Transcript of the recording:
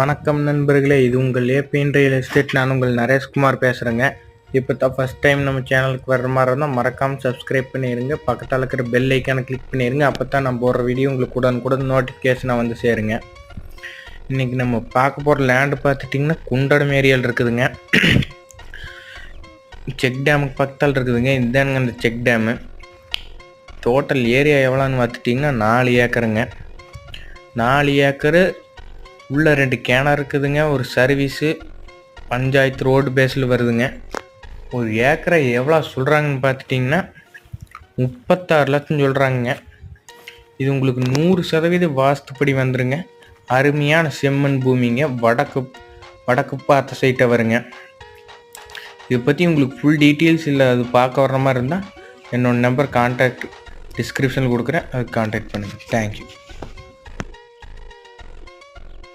வணக்கம் நண்பர்களே, இது உங்கள் ஏபிஎன் ரியல் எஸ்டேட். நான் உங்கள் நரேஷ்குமார் பேசுகிறேங்க. இப்போ தான் ஃபஸ்ட் டைம் நம்ம சேனலுக்கு வர்ற மாதிரி இருந்தால் மறக்காமல் சப்ஸ்கிரைப் பண்ணிடுங்க. பக்கத்தில் இருக்கிற பெல் ஐக்கானை கிளிக் பண்ணிடுங்க. அப்போ தான் நான் போடுற வீடியோ உங்களுக்கு உடனுக்குடன் நோட்டிஃபிகேஷனாக வந்து சேருங்க. இன்றைக்கி நம்ம பார்க்க போகிற லேண்டு பார்த்துட்டிங்கன்னா குண்டடம் ஏரியாவில் இருக்குதுங்க. செக் டேமுக்கு பக்கத்தில் இருக்குதுங்க. இதுதானுங்க அந்த செக் டேமு. டோட்டல் ஏரியா எவ்வளோன்னு பார்த்துட்டிங்கன்னா 4 ஏக்கருங்க. 4 ஏக்கரு உள்ள 2 கிணறு இருக்குதுங்க. ஒரு சர்வீஸு பஞ்சாயத்து ரோடு பேஸில் வருதுங்க. ஒரு ஏக்கரை எவ்வளோ சொல்கிறாங்கன்னு பார்த்துட்டிங்கன்னா 36 லட்சம் சொல்கிறாங்க. இது உங்களுக்கு 100% வாஸ்துப்படி வந்துருங்க. அருமையான செம்மண் பூமிங்க. வடக்கு பார்த்த சைட்டை வருங்க. இதை பற்றி உங்களுக்கு ஃபுல் டீட்டெயில்ஸ் இல்லை அது பார்க்க வர்ற மாதிரி இருந்தால் என்னோடய நம்பர் கான்டாக்ட் டிஸ்கிரிப்ஷனில் கொடுக்குறேன். அதுக்கு கான்டாக்ட் பண்ணுங்கள். தேங்க்யூ.